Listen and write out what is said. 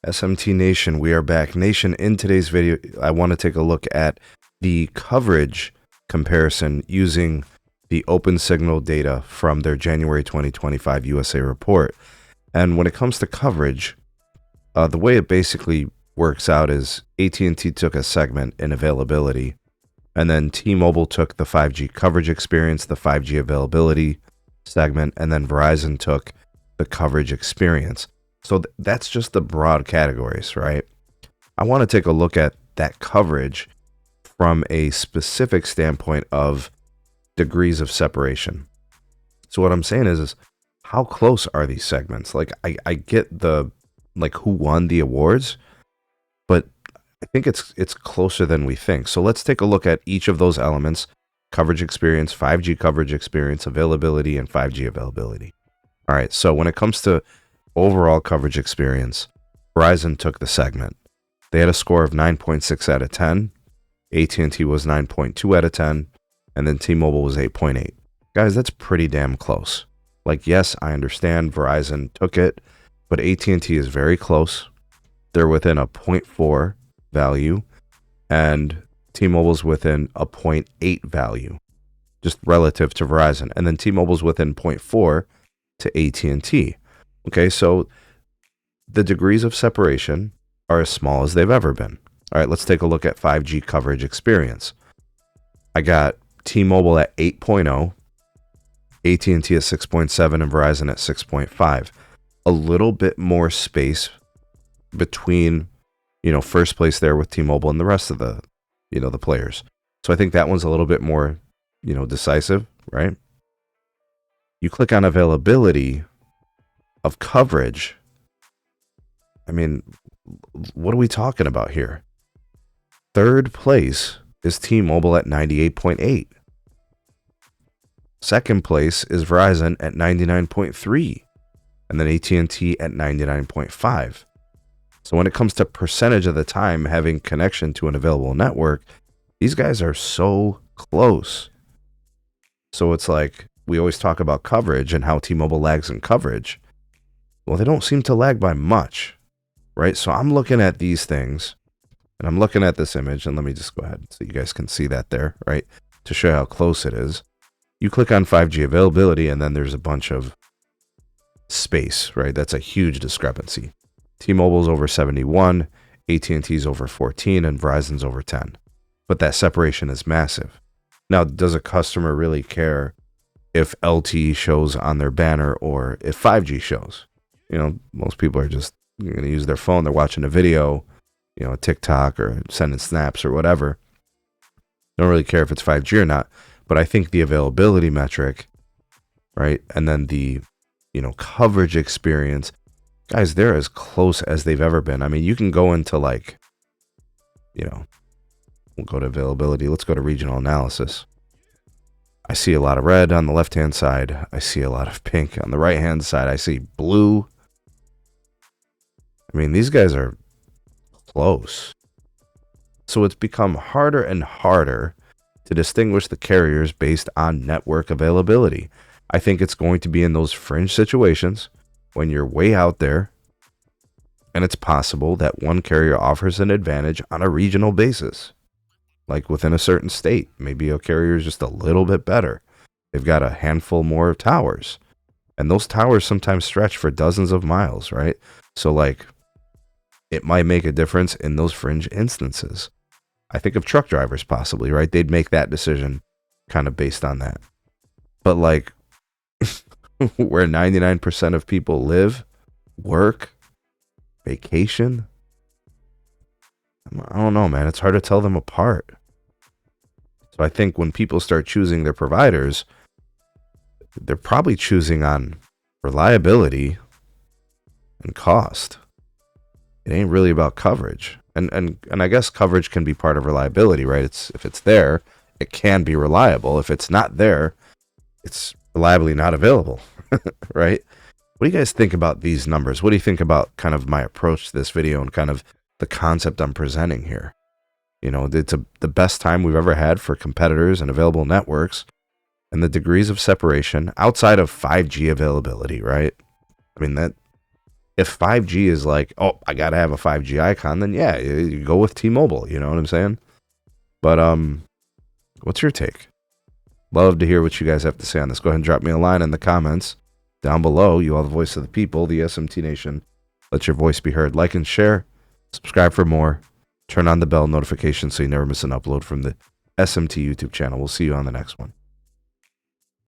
SMT Nation, we are back. Nation, in today's video, I want to take a look at the coverage comparison using the OpenSignal data from their January 2025 USA report. And when it comes to coverage, the way it basically works out is AT&T took a segment in availability, and then T-Mobile took the 5G coverage experience, the 5G availability segment, and then Verizon took the coverage experience. So that's just the broad categories, right? I want to take a look at that coverage from a specific standpoint of degrees of separation. So what I'm saying is how close are these segments? Like I get the who won the awards, but I think it's closer than we think. So let's take a look at each of those elements: coverage experience, 5G coverage experience, availability, and 5G availability. All right, so when it comes to overall coverage experience, Verizon took the segment. They had a score of 9.6 out of 10. AT&T was 9.2 out of 10. And then T-Mobile was 8.8. Guys, that's pretty damn close. Like, yes, I understand Verizon took it, but AT&T is very close. They're within a 0.4 value, and T-Mobile's within a 0.8 value, just relative to Verizon. And then T-Mobile's within 0.4 to AT&T. Okay, so the degrees of separation are as small as they've ever been. All right, let's take a look at 5G coverage experience. I got T-Mobile at 8.0, AT&T at 6.7, and Verizon at 6.5. A little bit more space between, first place there with T-Mobile and the rest of the, the players. So I think that one's a little bit more, decisive, right? You click on availability of coverage. I mean, what are we talking about here? Third place is T-Mobile at 98.8. Second place is Verizon at 99.3. And then AT&T at 99.5. So when it comes to percentage of the time having connection to an available network, these guys are so close. So it's like we always talk about coverage and how T-Mobile lags in coverage. Well, they don't seem to lag by much, right? So I'm looking at these things, and I'm looking at this image, and let me just go ahead so you guys can see that there, right? To show how close it is. You click on 5G availability, and then there's a bunch of space, right? That's a huge discrepancy. T-Mobile's over 71, AT&T's over 14, and Verizon's over 10. But that separation is massive. Now, does a customer really care if LTE shows on their banner or if 5G shows? Most people are just going to use their phone. They're watching a video, a TikTok or sending snaps or whatever. Don't really care if it's 5G or not. But I think the availability metric, right, and then the coverage experience, guys, they're as close as they've ever been. I mean, you can go into we'll go to availability. Let's go to regional analysis. I see a lot of red on the left-hand side. I see a lot of pink on the right-hand side. I see blue. I mean, these guys are close. So it's become harder and harder to distinguish the carriers based on network availability. I think it's going to be in those fringe situations when you're way out there, and it's possible that one carrier offers an advantage on a regional basis. Like within a certain state, maybe a carrier is just a little bit better. They've got a handful more towers, and those towers sometimes stretch for dozens of miles, right? So it might make a difference in those fringe instances. I think of truck drivers possibly, right? They'd make that decision kind of based on that. But where 99% of people live, work, vacation, I don't know, man. It's hard to tell them apart. So I think when people start choosing their providers, they're probably choosing on reliability and cost. It ain't really about coverage. And I guess coverage can be part of reliability, right? If it's there, it can be reliable. If it's not there, it's reliably not available, right? What do you guys think about these numbers? What do you think about kind of my approach to this video and kind of the concept I'm presenting here? It's the best time we've ever had for competitors and available networks, and the degrees of separation outside of 5G availability, right? I mean, If 5G is like, oh, I gotta have a 5G icon, then yeah, you go with T-Mobile. You know what I'm saying? But what's your take? Love to hear what you guys have to say on this. Go ahead and drop me a line in the comments down below. You are the voice of the people, the SMT Nation. Let your voice be heard. Like and share. Subscribe for more. Turn on the bell notification so you never miss an upload from the SMT YouTube channel. We'll see you on the next one.